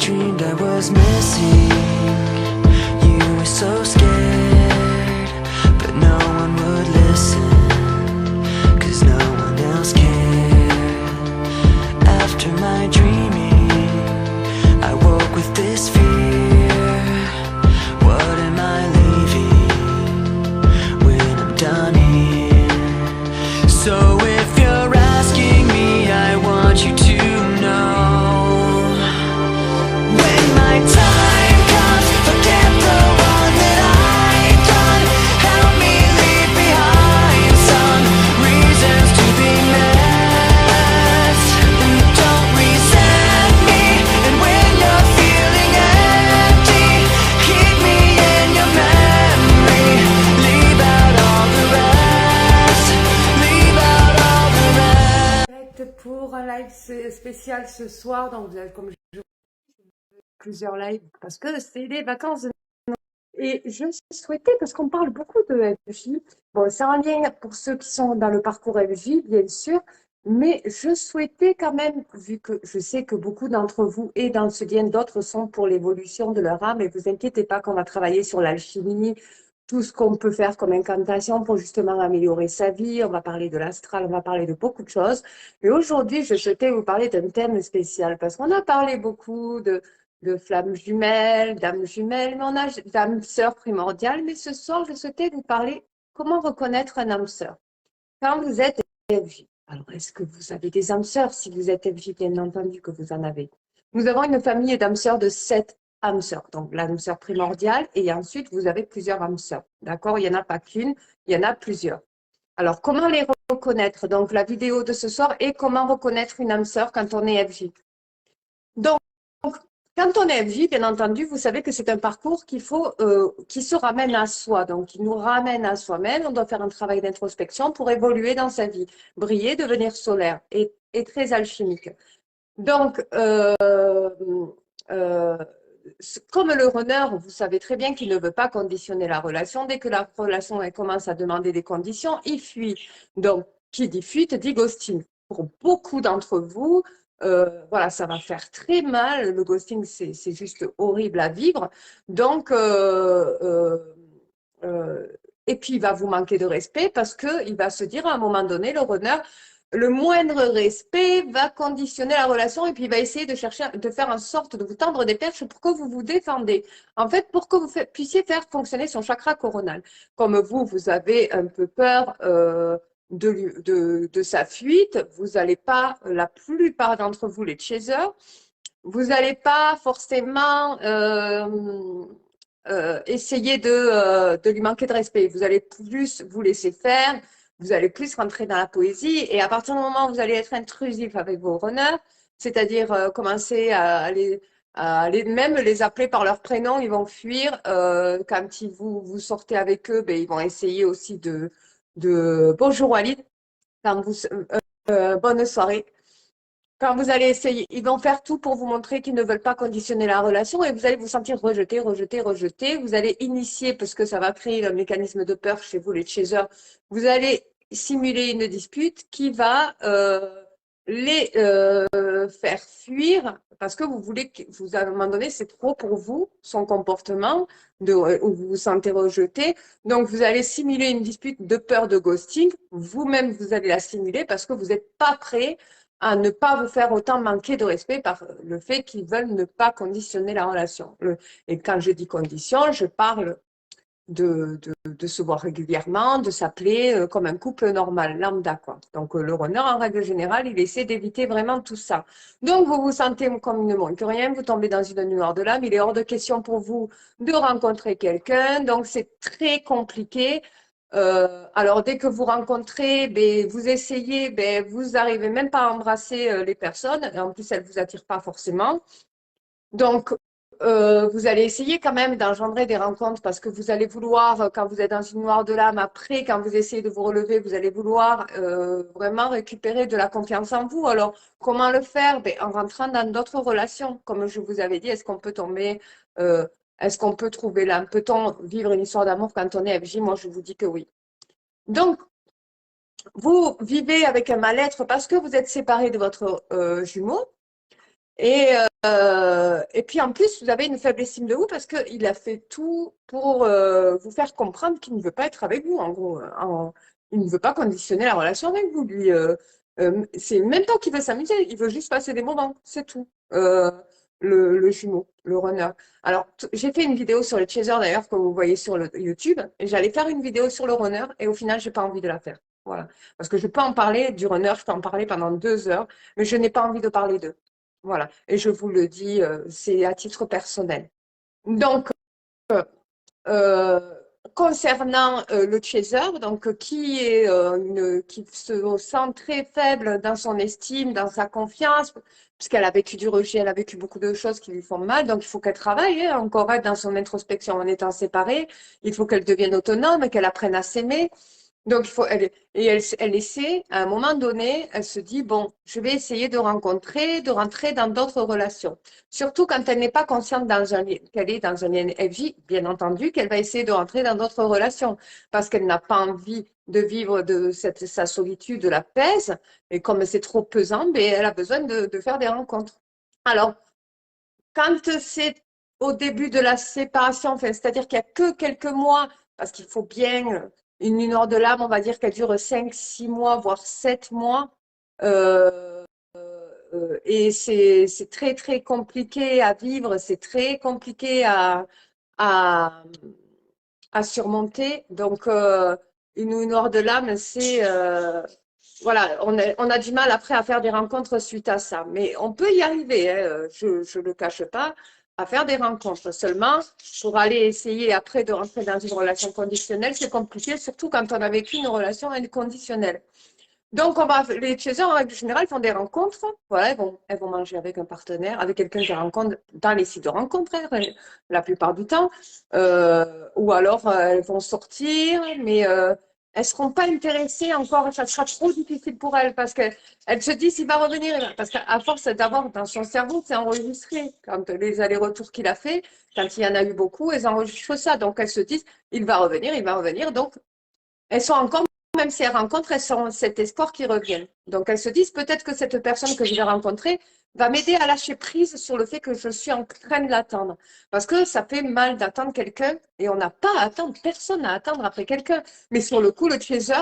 dreamed I was missing. You were so scared, but no one would listen, 'cause no one else cared. After my dreaming, I woke with this fear. What am I leaving when I'm done here? So if you're asking me, I want you to know, when my time comes, forget the one that I've done. Help me leave behind some reasons to be met. Don't resent me, and when you're feeling empty, keep me in your memory. Leave out all the rest. Leave out all the rest. Pour un live spécial ce soir, donc vous avez, comme je plusieurs lives parce que c'est les vacances de Noël. Et je souhaitais, parce qu'on parle beaucoup de FJ, bon, c'est en lien pour ceux qui sont dans le parcours FJ, bien sûr, mais je souhaitais quand même, vu que je sais que beaucoup d'entre vous et dans ce lien, d'autres sont pour l'évolution de leur âme, et vous inquiétez pas qu'on va travailler sur l'alchimie, tout ce qu'on peut faire comme incantation pour justement améliorer sa vie. On va parler de l'astral, on va parler de beaucoup de choses. Et aujourd'hui, je souhaitais vous parler d'un thème spécial parce qu'on a parlé beaucoup de flammes jumelles, d'âmes jumelles, mais on a d'âmes sœurs primordiales. Mais ce soir, je souhaitais vous parler comment reconnaître un âme sœur. Quand vous êtes FJ, alors est-ce que vous avez des âmes sœurs? Si vous êtes FJ, bien entendu que vous en avez. Nous avons une famille d'âmes sœurs de 7 âmes sœurs. Donc l'âme sœur primordiale, et ensuite vous avez plusieurs âmes sœurs. D'accord? Il n'y en a pas qu'une, il y en a plusieurs. Alors, comment les reconnaître? Donc, la vidéo de ce soir est comment reconnaître une âme sœur quand on est FJ. Donc, quand on est FJ, bien entendu, vous savez que c'est un parcours qui se ramène à soi, donc qui nous ramène à soi-même. On doit faire un travail d'introspection pour évoluer dans sa vie, briller, devenir solaire et très alchimique. Donc, comme le runner, vous savez très bien qu'il ne veut pas conditionner la relation. Dès que la relation elle commence à demander des conditions, il fuit. Donc, qui dit fuite dit ghosting. Pour beaucoup d'entre vous, voilà, ça va faire très mal. Le ghosting, c'est juste horrible à vivre. Donc, et puis, il va vous manquer de respect parce qu'il va se dire à un moment donné, le runner, le moindre respect va conditionner la relation et puis il va essayer de chercher, de faire en sorte de vous tendre des perches pour que vous vous défendez. En fait, pour que vous puissiez faire fonctionner son chakra coronal. Comme vous, vous avez un peu peur de sa fuite, vous n'allez pas, la plupart d'entre vous, les chasers, vous n'allez pas forcément essayer de lui manquer de respect. Vous allez plus vous laisser faire, vous allez plus rentrer dans la poésie et à partir du moment où vous allez être intrusif avec vos runners, c'est-à-dire commencer à même les appeler par leur prénom, ils vont fuir. Quand vous sortez avec eux, ben, ils vont essayer aussi bonjour Walid, quand bonne soirée. Quand vous allez essayer, ils vont faire tout pour vous montrer qu'ils ne veulent pas conditionner la relation et vous allez vous sentir rejeté, rejeté, rejeté. Vous allez initier, parce que ça va créer un mécanisme de peur chez vous, les chasers, vous allez simuler une dispute qui va les faire fuir parce que vous voulez que vous, à un moment donné, c'est trop pour vous, son comportement, où vous vous sentez rejeté. Donc, vous allez simuler une dispute de peur de ghosting. Vous-même, vous allez la simuler parce que vous n'êtes pas prêt à ne pas vous faire autant manquer de respect par le fait qu'ils veulent ne pas conditionner la relation. Et quand je dis condition, je parle de se voir régulièrement, de s'appeler comme un couple normal, lambda, quoi. Donc, le runner, en règle générale, il essaie d'éviter vraiment tout ça. Donc, vous vous sentez comme une montre rien, vous tombez dans une nuire de l'âme, il est hors de question pour vous de rencontrer quelqu'un, donc c'est très compliqué. Alors, dès que vous rencontrez, ben, vous essayez, ben, vous n'arrivez même pas à embrasser les personnes, et en plus, elles ne vous attirent pas forcément. Donc, vous allez essayer quand même d'engendrer des rencontres parce que vous allez vouloir, quand vous êtes dans une noire de l'âme, après, quand vous essayez de vous relever, vous allez vouloir vraiment récupérer de la confiance en vous. Alors, comment le faire? Ben, en rentrant dans d'autres relations. Comme je vous avais dit, est-ce qu'on peut est-ce qu'on peut trouver l'âme? Peut-on vivre une histoire d'amour quand on est FJ? Moi, je vous dis que oui. Donc, vous vivez avec un mal-être parce que vous êtes séparé de votre jumeau. Et puis en plus, vous avez une faible estime de vous parce qu'il a fait tout pour vous faire comprendre qu'il ne veut pas être avec vous. En gros, il ne veut pas conditionner la relation avec vous. Lui, c'est même pas qu'il veut s'amuser, il veut juste passer des moments, c'est tout. Le jumeau, le runner. Alors, j'ai fait une vidéo sur le chaser d'ailleurs que vous voyez sur le YouTube. Et j'allais faire une vidéo sur le runner et au final, j'ai pas envie de la faire. Voilà, parce que je peux en parler du runner, je peux en parler pendant 2 heures, mais je n'ai pas envie de parler d'eux. Voilà, et je vous le dis, c'est à titre personnel. Donc, euh, concernant le chaser, donc qui se sent très faible dans son estime, dans sa confiance, puisqu'elle a vécu du rejet, elle a vécu beaucoup de choses qui lui font mal, donc il faut qu'elle travaille hein, encore elle, dans son introspection en étant séparée. Il faut qu'elle devienne autonome, qu'elle apprenne à s'aimer. Donc, elle essaie, à un moment donné, elle se dit, bon, je vais essayer de rentrer dans d'autres relations. Surtout quand elle n'est pas consciente qu'elle est dans un lien, elle vit, bien entendu, qu'elle va essayer de rentrer dans d'autres relations parce qu'elle n'a pas envie de vivre sa solitude la pèse. Et comme c'est trop pesant, mais elle a besoin de faire des rencontres. Alors, quand c'est au début de la séparation, enfin, c'est-à-dire qu'il n'y a que quelques mois, parce qu'il faut bien une lueur de l'âme, on va dire qu'elle dure 5, 6 mois, voire 7 mois. Et c'est très, très compliqué à vivre, c'est très compliqué à, à surmonter. Donc, une lueur de l'âme, c'est voilà, on a du mal après à faire des rencontres suite à ça. Mais on peut y arriver, hein, je ne le cache pas, à faire des rencontres. Seulement, pour aller essayer après de rentrer dans une relation conditionnelle, c'est compliqué, surtout quand on a vécu une relation inconditionnelle. Donc, les chasseurs, en règle générale, font des rencontres. Voilà, elles vont manger avec un partenaire, avec quelqu'un qu'elles rencontrent dans les sites de rencontres, hein, la plupart du temps. Ou alors, elles vont sortir, mais elles ne seront pas intéressées encore. Ça sera trop difficile pour elles parce qu'elles se disent, il va revenir. Parce qu'à force d'avoir dans son cerveau, c'est enregistré. Quand les allers-retours qu'il a fait, quand il y en a eu beaucoup, elles enregistrent ça. Donc, elles se disent, il va revenir, il va revenir. Donc, elles sont encore, même si elles rencontrent, elles ont cet espoir qu'ils reviennent. Donc elles se disent peut-être que cette personne que je vais rencontrer va m'aider à lâcher prise sur le fait que je suis en train de l'attendre. Parce que ça fait mal d'attendre quelqu'un et on n'a pas à attendre, personne à attendre après quelqu'un. Mais sur le coup, le chaser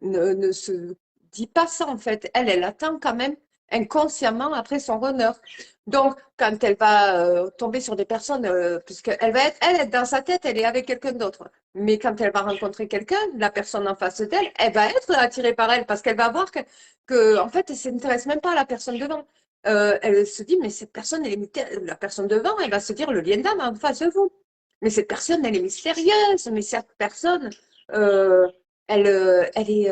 ne se dit pas ça en fait. Elle attend quand même inconsciemment après son runner. Donc, quand elle va tomber sur des personnes, puisqu'elle va être, elle, dans sa tête, elle est avec quelqu'un d'autre. Mais quand elle va rencontrer quelqu'un, la personne en face d'elle, elle va être attirée par elle parce qu'elle va voir en fait, elle ne s'intéresse même pas à la personne devant. Elle se dit, mais cette personne, la personne devant, elle va se dire le lien d'âme en face de vous. Mais cette personne, elle est mystérieuse. Mais cette personne, euh, elle est,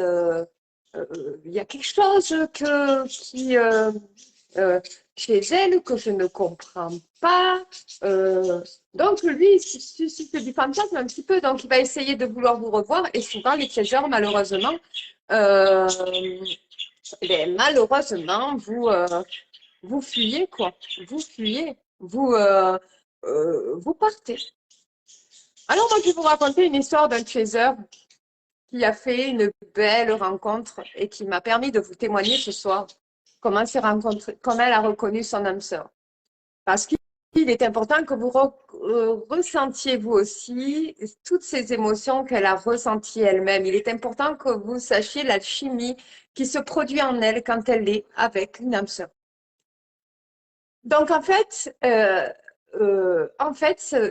il y a quelque chose euh, chez elle que je ne comprends pas. Donc, lui, il suscite du fantasme un petit peu. Donc, il va essayer de vouloir vous revoir. Et souvent, les chasers, malheureusement, euh, vous fuyez, quoi. Vous fuyez. Vous partez. Alors, moi, je vais vous raconter une histoire d'un chaser qui a fait une belle rencontre et qui m'a permis de vous témoigner ce soir comment elle a reconnu son âme sœur. Parce qu'il est important que vous ressentiez vous aussi toutes ces émotions qu'elle a ressenties elle-même. Il est important que vous sachiez la chimie qui se produit en elle quand elle est avec une âme sœur. Donc en fait,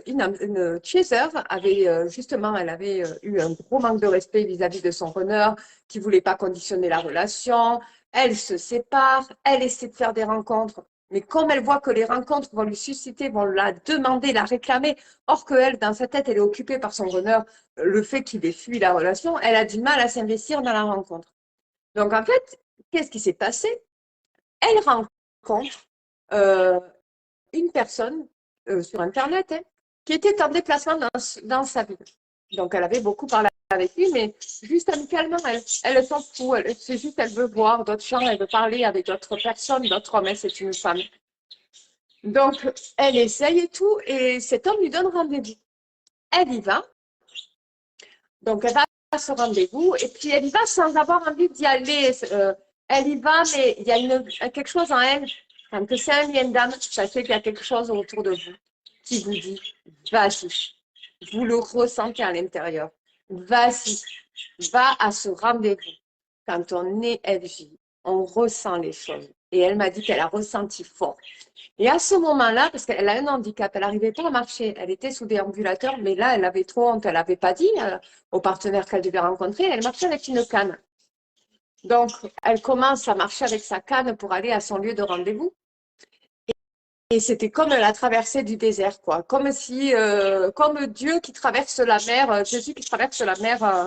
une chaser avait justement, elle avait eu un gros manque de respect vis-à-vis de son runner, qui voulait pas conditionner la relation. Elle se sépare, elle essaie de faire des rencontres, mais comme elle voit que les rencontres vont lui susciter, vont la demander, la réclamer, or que elle, dans sa tête, elle est occupée par son runner, le fait qu'il ait fui la relation, elle a du mal à s'investir dans la rencontre. Donc en fait, qu'est-ce qui s'est passé? Elle rencontre euh, une personne sur Internet hein, qui était en déplacement dans sa ville. Donc, elle avait beaucoup parlé avec lui, mais juste amicalement, elle s'en fout. C'est juste, elle veut voir d'autres gens, elle veut parler avec d'autres personnes, d'autres hommes. C'est une femme. Donc, elle essaye et tout, et cet homme lui donne rendez-vous. Elle y va. Donc, elle va à ce rendez-vous, et puis elle y va sans avoir envie d'y aller. Elle y va, mais il y a quelque chose en elle Quand c'est un lien d'âme, sachez qu'il y a quelque chose autour de vous qui vous dit, vas-y. Vous le ressentez à l'intérieur. Vas-y, va à ce rendez-vous. Quand on est FJ, on ressent les choses. Et elle m'a dit qu'elle a ressenti fort. Et à ce moment-là, parce qu'elle a un handicap, elle n'arrivait pas à marcher. Elle était sous déambulateur, mais là, elle avait trop honte. Elle n'avait pas dit au partenaire qu'elle devait rencontrer. Elle marchait avec une canne. Donc, elle commence à marcher avec sa canne pour aller à son lieu de rendez-vous. Et c'était comme la traversée du désert, quoi. Comme si, comme Dieu qui traverse la mer, Jésus qui traverse la mer,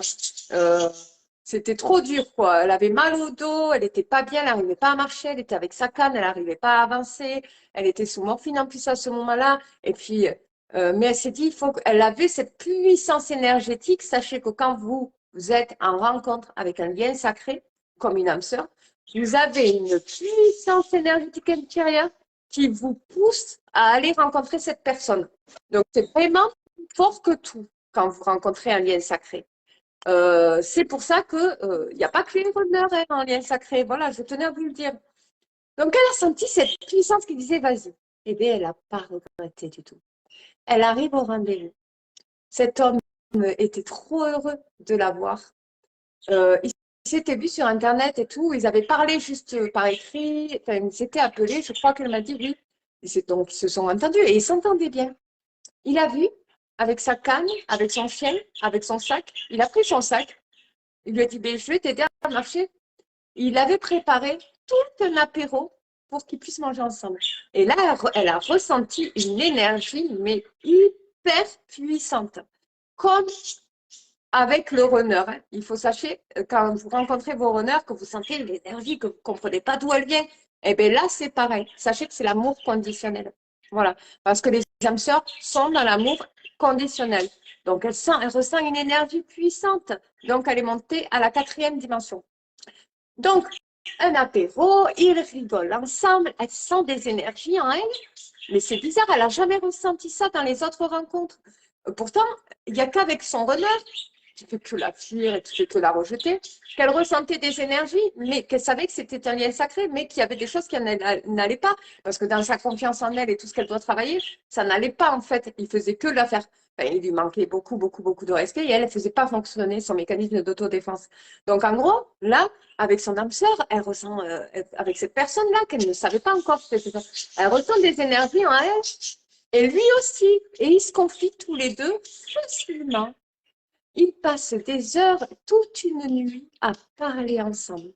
c'était trop dur, quoi. Elle avait mal au dos, elle n'était pas bien, elle n'arrivait pas à marcher, elle était avec sa canne, elle n'arrivait pas à avancer, elle était sous morphine en plus à ce moment-là. Et puis, mais elle s'est dit, il faut qu'elle avait cette puissance énergétique. Sachez que quand vous êtes en rencontre avec un lien sacré, comme une âme sœur, vous avez une puissance énergétique intérieure qui vous pousse à aller rencontrer cette personne. Donc, c'est vraiment plus fort que tout quand vous rencontrez un lien sacré. C'est pour ça qu'il n'y a pas que les honneurs en lien sacré. Voilà, je tenais à vous le dire. Donc, elle a senti cette puissance qui disait vas-y. Eh bien, elle n'a pas regretté du tout. Elle arrive au rendez-vous. Cet homme était trop heureux de la voir. Ils s'étaient vus sur Internet et tout. Ils avaient parlé juste par écrit. Enfin, ils s'étaient appelés. Je crois qu'elle m'a dit oui. Donc, ils se sont entendus et ils s'entendaient bien. Il a vu avec sa canne, avec son chien, avec son sac. Il a pris son sac. Il lui a dit, ben, je vais t'aider à marcher. Il avait préparé tout un apéro pour qu'ils puissent manger ensemble. Et là, elle a ressenti une énergie, mais hyper puissante. Comme avec le runner. Il faut sachez, quand vous rencontrez vos runners, que vous sentez l'énergie, que vous ne comprenez pas d'où elle vient, et bien là, c'est pareil. Sachez que c'est l'amour conditionnel. Voilà. Parce que les âmes sœurs sont dans l'amour conditionnel. Donc, elle ressent une énergie puissante. Donc, elle est montée à la 4e dimension. Donc, un apéro, ils rigolent ensemble, elle sent des énergies en elle. Mais c'est bizarre, elle n'a jamais ressenti ça dans les autres rencontres. Pourtant, il n'y a qu'avec son runner, qui ne fait que la fuir et qui ne fait que la rejeter, qu'elle ressentait des énergies, mais qu'elle savait que c'était un lien sacré, mais qu'il y avait des choses qui n'allaient pas. Parce que dans sa confiance en elle et tout ce qu'elle doit travailler, ça n'allait pas en fait. Il faisait que la faire. Enfin, il lui manquait beaucoup, beaucoup, beaucoup de respect et elle ne faisait pas fonctionner son mécanisme d'autodéfense. Donc en gros, là, avec son âme sœur, elle ressent, avec cette personne-là, qu'elle ne savait pas encore, elle ressent des énergies en elle, et lui aussi. Et ils se confient tous les deux facilement. Ils passent des heures, toute une nuit, à parler ensemble.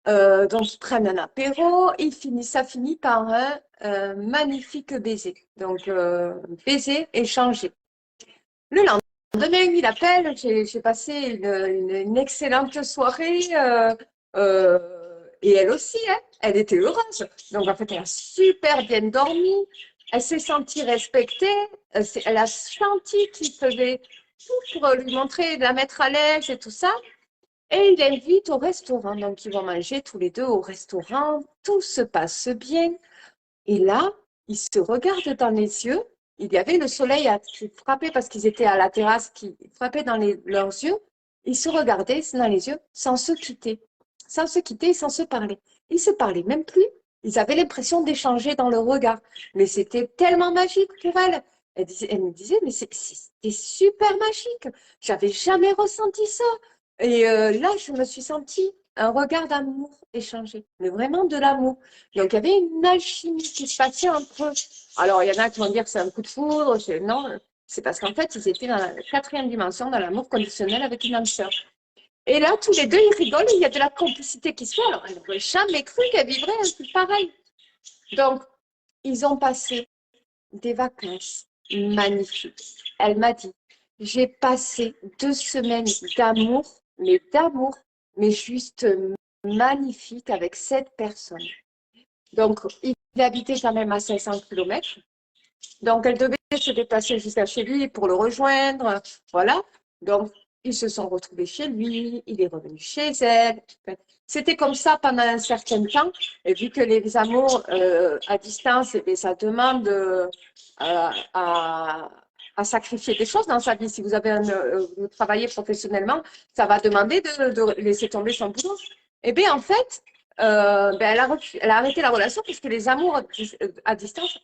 Donc, ils prennent un apéro, ça finit par un magnifique baiser. Donc, baiser échangé. Le lendemain, il appelle, j'ai passé une excellente soirée, et elle aussi, hein, elle était heureuse. Donc, en fait, elle a super bien dormi, elle s'est sentie respectée, elle a senti qu'il faisait tout pour lui montrer, la mettre à l'aise et tout ça. Et il l'invite au restaurant. Donc, ils vont manger tous les deux au restaurant. Tout se passe bien. Et là, ils se regardent dans les yeux. Il y avait le soleil qui frappait parce qu'ils étaient à la terrasse, qui frappait dans leurs yeux. Ils se regardaient dans les yeux sans se quitter. Sans se quitter et sans se parler. Ils ne se parlaient même plus. Ils avaient l'impression d'échanger dans le regard. Mais c'était tellement magique pour elle. Elle me disait, mais c'était super magique. J'avais jamais ressenti ça. Et là, je me suis sentie un regard d'amour échangé, mais vraiment de l'amour. Donc, il y avait une alchimie qui se passait entre eux. Alors, il y en a qui vont dire que c'est un coup de foudre. Non, c'est parce qu'en fait, ils étaient dans la 4e dimension, dans l'amour conditionnel avec une âme sœur. Et là, tous les deux, ils rigolent et il y a de la complicité qui se fait. Alors, elle n'aurait jamais cru qu'elle vivrait un truc pareil. Donc, ils ont passé des vacances magnifiques. Elle m'a dit, j'ai passé 2 semaines d'amour, mais juste magnifique avec cette personne. Donc, il habitait quand même à 500 km. Donc, elle devait se déplacer jusqu'à chez lui pour le rejoindre. Voilà. Donc, ils se sont retrouvés chez lui. Il est revenu chez elle. C'était comme ça pendant un certain temps. Et vu que les amours à distance, eh bien, ça demande à sacrifier des choses dans sa vie. Si vous vous travaillez professionnellement, ça va demander de laisser tomber son boulot. Eh bien, en fait, elle a arrêté la relation parce que les amours à distance,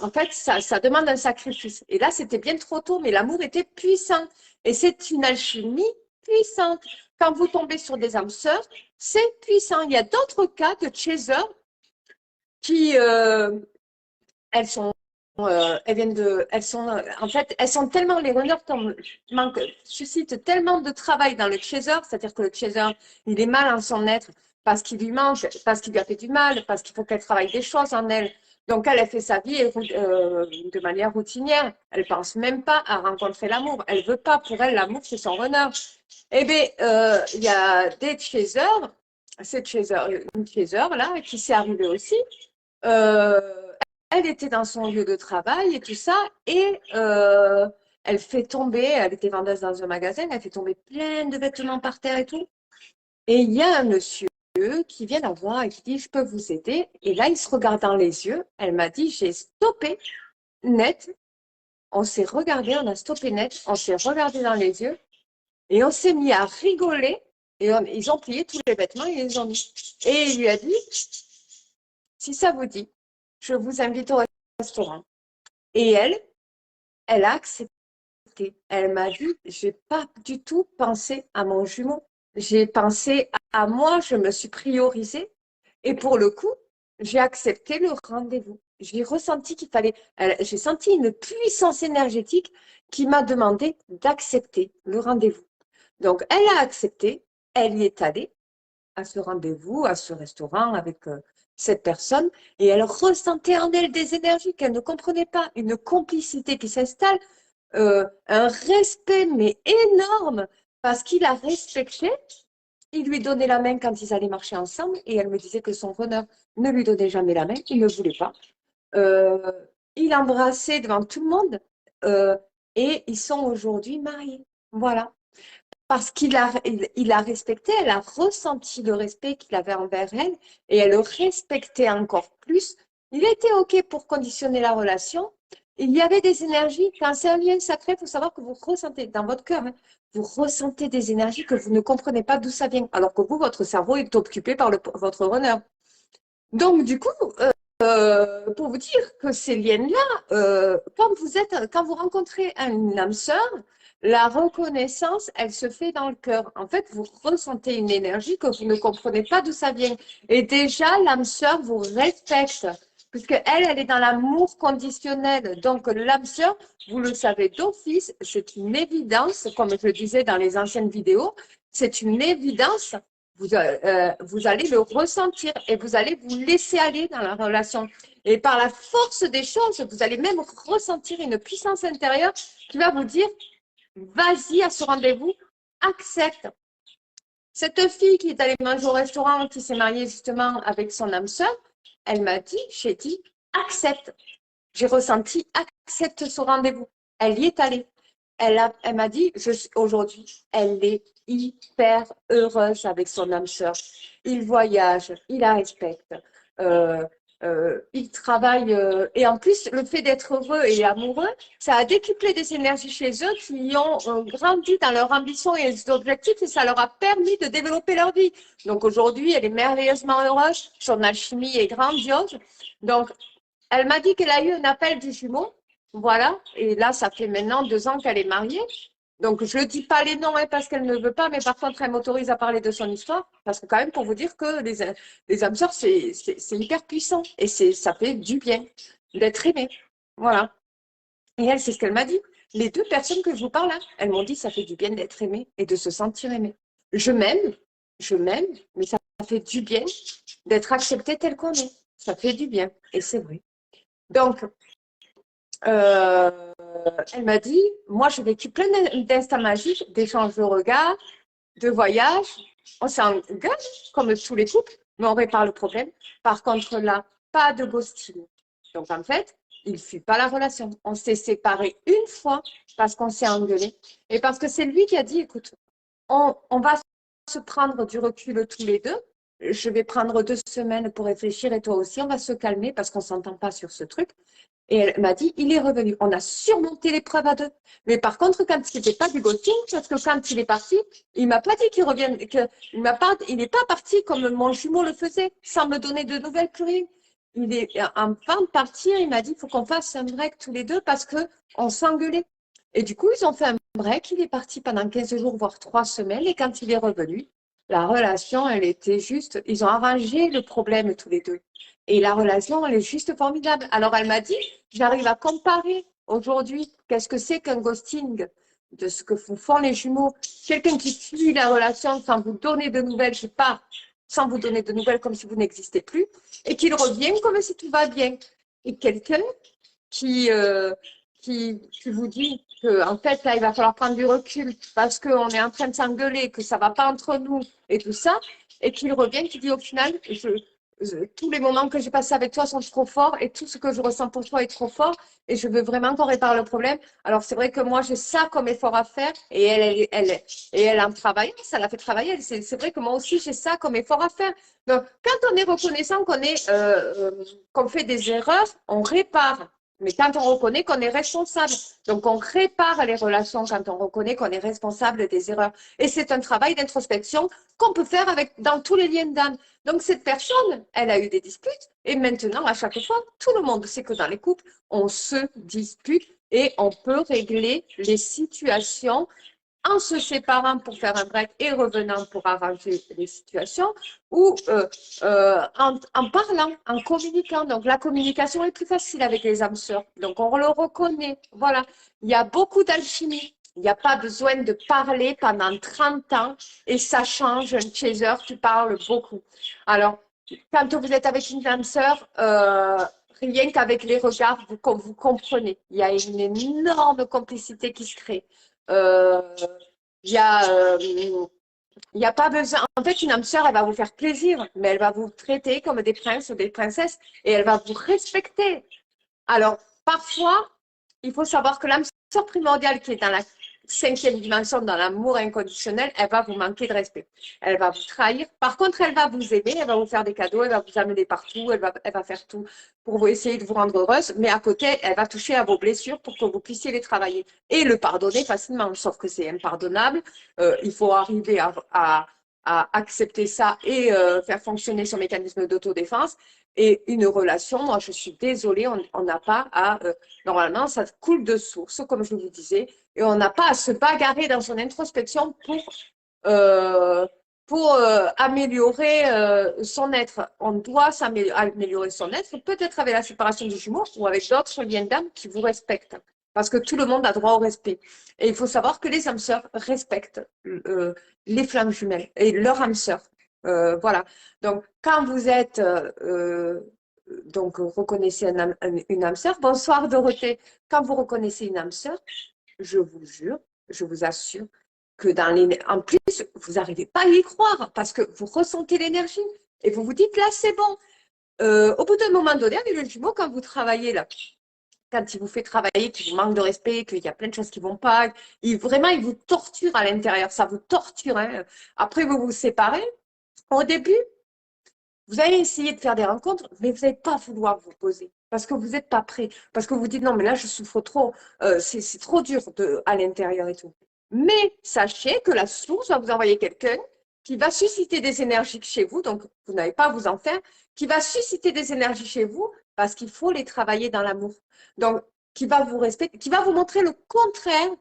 en fait, ça demande un sacrifice. Et là, c'était bien trop tôt, mais l'amour était puissant. Et c'est une alchimie puissante. Quand vous tombez sur des âmes sœurs, c'est puissant. Il y a d'autres cas de chasers qui, elles sont, en fait, elles sont tellement, les runners suscitent tellement de travail dans le chaser, c'est-à-dire que le chaser, il est mal en son être parce qu'il lui manque, parce qu'il lui a fait du mal, parce qu'il faut qu'elle travaille des choses en elle. Donc, elle fait sa vie de manière routinière. Elle pense même pas à rencontrer l'amour. Elle veut pas. Pour elle, l'amour, c'est son runner. Eh bien, il y a des chasers, une chaser là, qui s'est arrivée aussi. Elle était dans son lieu de travail et tout ça, et elle fait tomber, elle était vendeuse dans un magasin, elle fait tomber plein de vêtements par terre et tout. Et il y a un monsieur qui vient la voir et qui dit, je peux vous aider. Et là, il se regarde dans les yeux. Elle m'a dit, j'ai stoppé net. On s'est regardé, on a stoppé net, on s'est regardé dans les yeux et on s'est mis à rigoler. Et ils ont plié tous les vêtements et ils les ont mis. Et il lui a dit, si ça vous dit, je vous invite au restaurant. Et elle a accepté. Elle m'a dit, j'ai pas du tout pensé à mon jumeau. J'ai pensé à moi, je me suis priorisée. Et pour le coup, j'ai accepté le rendez-vous. J'ai ressenti qu'il fallait, j'ai senti une puissance énergétique qui m'a demandé d'accepter le rendez-vous. Donc, elle a accepté, elle y est allée à ce rendez-vous, à ce restaurant avec cette personne, et elle ressentait en elle des énergies qu'elle ne comprenait pas, une complicité qui s'installe, un respect mais énorme parce qu'il a respecté. Il lui donnait la main quand ils allaient marcher ensemble et elle me disait que son runner ne lui donnait jamais la main, il ne voulait pas. Euh, il embrassait devant tout le monde et ils sont aujourd'hui mariés. Voilà. Parce il a respecté, elle a ressenti le respect qu'il avait envers elle et elle le respectait encore plus. Il était OK pour conditionner la relation. Il y avait des énergies. Quand c'est un lien sacré, il faut savoir que vous ressentez dans votre cœur, hein, vous ressentez des énergies que vous ne comprenez pas d'où ça vient, alors que vous, votre cerveau est occupé par votre runner. Donc, du coup, pour vous dire que ces liens-là, quand vous rencontrez une âme sœur, la reconnaissance, elle se fait dans le cœur. En fait, vous ressentez une énergie que vous ne comprenez pas d'où ça vient. Et déjà, l'âme sœur vous respecte, puisque elle est dans l'amour conditionnel. Donc, l'âme sœur, vous le savez d'office, c'est une évidence, comme je le disais dans les anciennes vidéos, c'est une évidence. Vous allez le ressentir et vous allez vous laisser aller dans la relation. Et par la force des choses, vous allez même ressentir une puissance intérieure qui va vous dire, vas-y à ce rendez-vous, accepte. Cette fille qui est allée manger au restaurant, qui s'est mariée justement avec son âme sœur, elle m'a dit, j'ai dit, accepte. J'ai ressenti, accepte ce rendez-vous. Elle y est allée. Elle m'a dit, aujourd'hui, elle est hyper heureuse avec son âme sœur. Il voyage, il la respecte, il travaille. Et en plus, le fait d'être heureux et amoureux, ça a décuplé des énergies chez eux qui ont grandi dans leur ambition et leurs objectifs et ça leur a permis de développer leur vie. Donc aujourd'hui, elle est merveilleusement heureuse. Son alchimie est grandiose. Donc, elle m'a dit qu'elle a eu un appel du jumeau. Voilà. Et là, ça fait maintenant 2 ans qu'elle est mariée. Donc, je ne dis pas les noms hein, parce qu'elle ne veut pas, mais par contre, elle m'autorise à parler de son histoire. Parce que quand même, pour vous dire que les âmes sœurs, c'est hyper puissant. Et ça fait du bien d'être aimé. Voilà. Et elle, c'est ce qu'elle m'a dit. Les 2 personnes que je vous parle là, elles m'ont dit ça fait du bien d'être aimé et de se sentir aimé. Je m'aime, mais ça fait du bien d'être accepté tel qu'on est. Ça fait du bien. Et c'est vrai. Donc, elle m'a dit, moi, j'ai vécu plein d'instants magiques, d'échanges de regards, de voyages. On s'engueule, comme tous les couples, mais on répare le problème. Par contre, là, pas de ghosting. Donc, en fait, il ne fut pas la relation. On s'est séparés une fois parce qu'on s'est engueulé. Et parce que c'est lui qui a dit, écoute, on va se prendre du recul tous les deux. Je vais prendre 2 semaines pour réfléchir et toi aussi, on va se calmer parce qu'on ne s'entend pas sur ce truc. Et elle m'a dit, il est revenu. On a surmonté l'épreuve à deux. Mais par contre, quand il n'était pas du ghosting, parce que quand il est parti, il m'a pas dit qu'il revienne, il n'est pas parti comme mon jumeau le faisait, sans me donner de nouvelles, plus rien. Il est, avant de partir, il m'a dit, il faut qu'on fasse un break tous les deux parce que on s'engueulait. Et du coup, ils ont fait un break. Il est parti pendant 15 jours, voire 3 semaines. Et quand il est revenu, la relation, elle était juste, ils ont arrangé le problème tous les deux. Et la relation, elle est juste formidable. Alors, elle m'a dit, j'arrive à comparer aujourd'hui qu'est-ce que c'est qu'un ghosting de ce que font les jumeaux. Quelqu'un qui fuit la relation sans vous donner de nouvelles, qui part sans vous donner de nouvelles comme si vous n'existez plus, et qu'il revient comme si tout va bien. Et quelqu'un qui, qui vous dit que en fait, là, il va falloir prendre du recul parce qu'on est en train de s'engueuler, que ça ne va pas entre nous et tout ça, et qu'il revient, qui dit au final, tous les moments que j'ai passés avec toi sont trop forts et tout ce que je ressens pour toi est trop fort et je veux vraiment qu'on répare le problème. Alors, c'est vrai que moi, j'ai ça comme effort à faire et elle en travaille, ça l'a fait travailler. C'est vrai que moi aussi, j'ai ça comme effort à faire. Donc, quand on est reconnaissant qu'on fait des erreurs, on répare. Mais quand on reconnaît qu'on est responsable, donc on répare les relations quand on reconnaît qu'on est responsable des erreurs. Et c'est un travail d'introspection qu'on peut faire dans tous les liens d'âme. Donc cette personne, elle a eu des disputes et maintenant, à chaque fois, tout le monde sait que dans les couples, on se dispute et on peut régler les situations en se séparant pour faire un break et revenant pour arranger les situations, ou en parlant, en communiquant. Donc, la communication est plus facile avec les âmes sœurs. Donc, on le reconnaît. Voilà. Il y a beaucoup d'alchimie. Il n'y a pas besoin de parler pendant 30 ans et ça change. Un chaser, tu parles beaucoup. Alors, quand vous êtes avec une âme sœur, rien qu'avec les regards, vous comprenez. Il y a une énorme complicité qui se crée. Euh, il y a, il y a pas besoin. En fait, une âme sœur, elle va vous faire plaisir, mais elle va vous traiter comme des princes ou des princesses et elle va vous respecter. Alors, parfois, il faut savoir que l'âme sœur primordiale qui est dans la 5e dimension, dans l'amour inconditionnel, elle va vous manquer de respect. Elle va vous trahir. Par contre, elle va vous aimer, elle va vous faire des cadeaux, elle va vous amener partout, elle va faire tout pour vous essayer de vous rendre heureuse. Mais à côté, elle va toucher à vos blessures pour que vous puissiez les travailler et le pardonner facilement. Sauf que c'est impardonnable. Il faut arriver à accepter ça et faire fonctionner son mécanisme d'autodéfense. Et une relation, moi, je suis désolée, on n'a pas à… normalement, ça coule de source, comme je vous disais, et on n'a pas à se bagarrer dans son introspection euh, pour améliorer son être. On doit améliorer son être, peut-être avec la séparation du jumeau ou avec d'autres liens d'âme qui vous respectent. Parce que tout le monde a droit au respect. Et il faut savoir que les âmes sœurs respectent les flammes jumelles et leur âme sœur. Voilà. Donc, quand vous êtes donc reconnaissez une âme sœur. Bonsoir Dorothée. Quand vous reconnaissez une âme sœur, je vous jure, je vous assure que en plus, vous n'arrivez pas à y croire parce que vous ressentez l'énergie et vous vous dites là, c'est bon. Au bout d'un moment donné, avec le jumeau, quand vous travaillez là, quand il vous fait travailler, qu'il vous manque de respect, qu'il y a plein de choses qui ne vont pas, vraiment, il vous torture à l'intérieur, ça vous torture. Hein. Après, vous vous séparez. Au début, vous allez essayer de faire des rencontres, mais vous n'allez pas vouloir vous poser parce que vous n'êtes pas prêt. Parce que vous dites non, mais là, je souffre trop. C'est trop dur à l'intérieur et tout. Mais sachez que la source va vous envoyer quelqu'un qui va susciter des énergies chez vous, donc vous n'avez pas à vous en faire, qui va susciter des énergies chez vous parce qu'il faut les travailler dans l'amour. Donc, qui va vous respecter, qui va vous montrer le contraire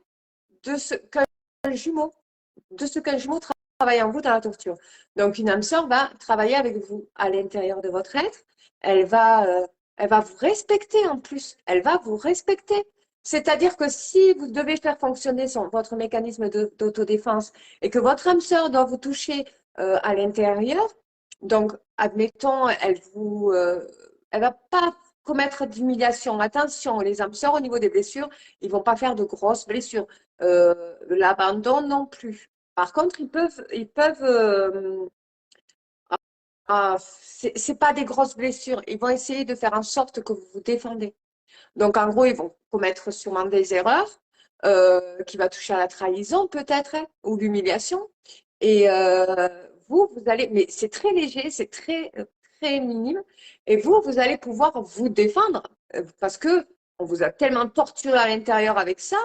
de ce qu'un jumeau, travaille en vous dans la torture. Donc, une âme sœur va travailler avec vous à l'intérieur de votre être. Elle va vous respecter en plus. Elle va vous respecter. C'est-à-dire que si vous devez faire fonctionner votre mécanisme d'autodéfense et que votre âme sœur doit vous toucher à l'intérieur, donc, admettons, elle va pas commettre d'humiliation. Attention, les âmes sœurs, au niveau des blessures, ils vont pas faire de grosses blessures. L'abandon non plus. Par contre, c'est pas des grosses blessures. Ils vont essayer de faire en sorte que vous vous défendez. Donc, en gros, ils vont commettre sûrement des erreurs qui va toucher à la trahison peut-être hein, ou l'humiliation. Et vous allez, mais c'est très léger, c'est très minime. Et vous allez pouvoir vous défendre parce que On vous a tellement torturé à l'intérieur avec ça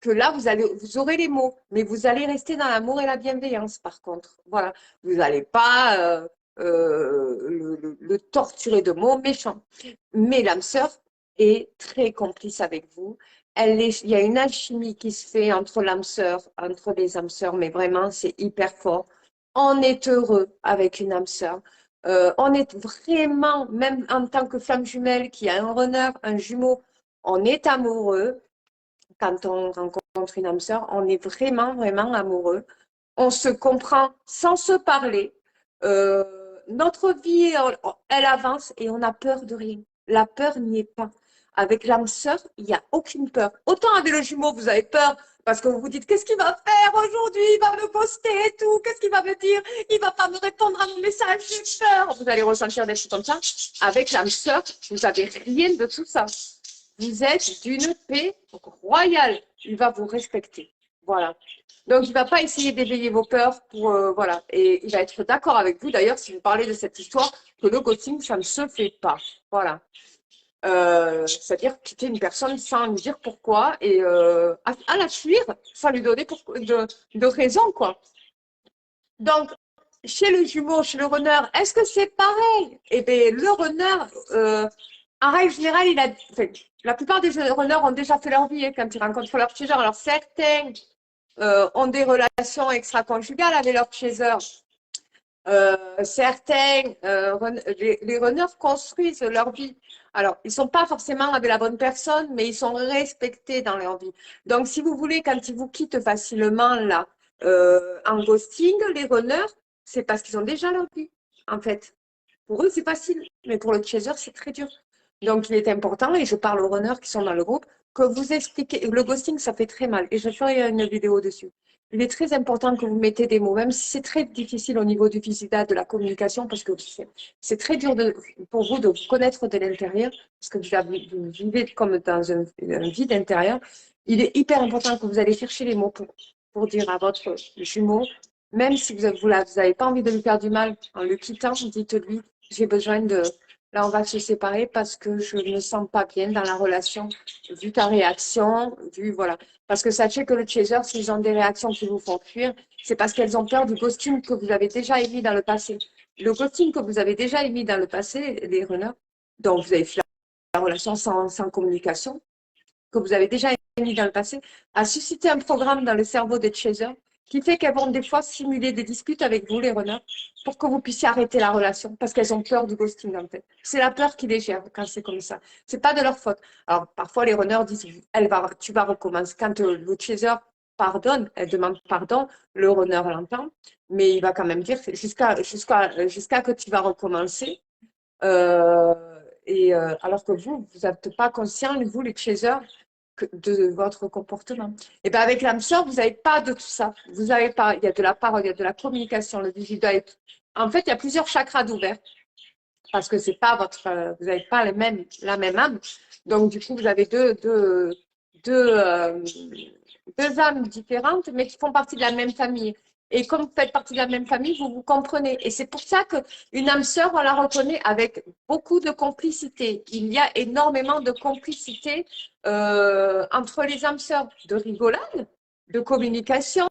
que là, vous aurez les mots, mais vous allez rester dans l'amour et la bienveillance, par contre. Voilà. Vous n'allez pas le torturer de mots méchants. Mais l'âme sœur est très complice avec vous. Il y a une alchimie qui se fait entre l'âme sœur, entre les âmes sœurs, mais vraiment, c'est hyper fort. On est heureux avec une âme sœur. On est vraiment, même en tant que flamme jumelle qui a un runner, un jumeau, on est amoureux. Quand on rencontre une âme sœur, on est vraiment, vraiment amoureux. On se comprend sans se parler. Notre vie, elle avance et on n'a peur de rien. La peur n'y est pas. Avec l'âme sœur, il n'y a aucune peur. Autant avec le jumeau, vous avez peur parce que vous vous dites, qu'est-ce qu'il va faire aujourd'hui? Il va me poster et tout. Qu'est-ce qu'il va me dire? Il va pas me répondre à mon message. J'ai peur. Vous allez ressentir des choses comme ça. Avec l'âme sœur, vous n'avez rien de tout ça. Vous êtes d'une paix royale. Il va vous respecter. Voilà. Donc, il ne va pas essayer d'éveiller vos peurs pour, voilà. Et il va être d'accord avec vous, d'ailleurs, si vous parlez de cette histoire, que le ghosting, ça ne se fait pas. Voilà. C'est-à-dire quitter une personne sans lui dire pourquoi et à la fuir sans lui donner de raison, quoi. Donc, chez le jumeau, chez le runner, est-ce que c'est pareil? Eh bien, le runner, en règle générale, enfin, la plupart des runners ont déjà fait leur vie quand ils rencontrent leur chaser. Alors, certains ont des relations extra-conjugales avec leur chaser. Certains, les runners construisent leur vie. Alors, ils ne sont pas forcément avec la bonne personne, mais ils sont respectés dans leur vie. Donc, si vous voulez, quand ils vous quittent facilement là, en ghosting, les runners, c'est parce qu'ils ont déjà leur vie, en fait. Pour eux, c'est facile, mais pour le chaser, c'est très dur. Donc, il est important, et je parle aux runners qui sont dans le groupe, que vous expliquez. Le ghosting, ça fait très mal, et je ferai une vidéo dessus. Il est très important que vous mettez des mots, même si c'est très difficile au niveau du physique, de la communication, parce que c'est très dur pour vous de vous connaître de l'intérieur, parce que vous vivez comme dans un vide intérieur. Il est hyper important que vous allez chercher les mots pour dire à votre jumeau, même si vous n'avez pas envie de lui faire du mal en le quittant, dites-lui, j'ai besoin de... Là, on va se séparer parce que je ne me sens pas bien dans la relation, vu ta réaction, voilà. Parce que sachez que le chaser, s'ils ont des réactions qui vous font fuir, c'est parce qu'elles ont peur du ghosting que vous avez déjà émis dans le passé. Le ghosting que vous avez déjà émis dans le passé, les runners, donc vous avez fait la relation sans communication, que vous avez déjà émis dans le passé, a suscité un programme dans le cerveau des chasers qui fait qu'elles vont des fois simuler des disputes avec vous, les runners, pour que vous puissiez arrêter la relation, parce qu'elles ont peur du ghosting, en fait. C'est la peur qui les gère quand c'est comme ça. C'est pas de leur faute. Alors, parfois, les runners disent, tu vas recommencer. Quand le chaser pardonne, elle demande pardon, le runner l'entend, mais il va quand même dire, jusqu'à que tu vas recommencer. Alors que vous n'êtes pas conscient, vous, les chasers, de votre comportement. Et bien avec l'âme sœur, vous n'avez pas de tout ça. Vous avez pas, il y a de la parole, il y a de la communication, le digital. En fait, il y a plusieurs chakras d'ouvert parce que c'est pas vous n'avez pas la même âme. Donc du coup, vous avez deux âmes différentes, mais qui font partie de la même famille. Et comme vous faites partie de la même famille, vous vous comprenez. Et c'est pour ça qu'une âme sœur, on la reconnaît avec beaucoup de complicité. Il y a énormément de complicité entre les âmes sœurs, de rigolade, de communication,